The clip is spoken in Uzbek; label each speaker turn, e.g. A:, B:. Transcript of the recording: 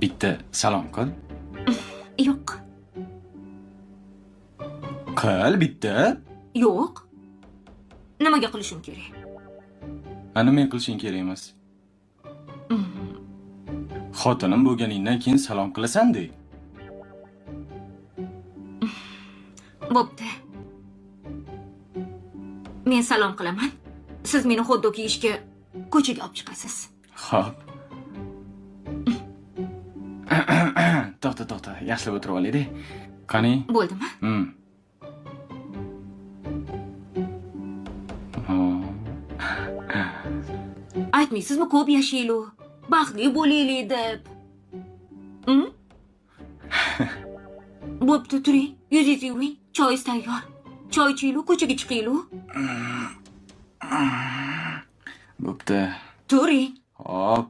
A: Bitta salom qil.
B: Yo'q.
A: Qil bitta.
B: Yo'q. Nimaga qilishim kerak?
A: Ana men qilishing kerak emas. Xotinim bo'lganingdan keyin salom qilasan-de.
B: Bo'pti. Men salom qilaman. Siz meni xot-dog yeyishga ko'chaga olib chiqasiz.
A: Xo'p. To'xta, yaxshilab o'tirib olaylik. Qani?
B: Bo'ldimi? Aytmaysizmi ko'p yashaylik, baxtli bo'laylik deb. Bo'pti, turing, yuzingizni yuving, choyingiz tayyor. Choy ichaylik, ko'chaga chiqaylik.
A: Bo'pti.
B: Turing.
A: Hop.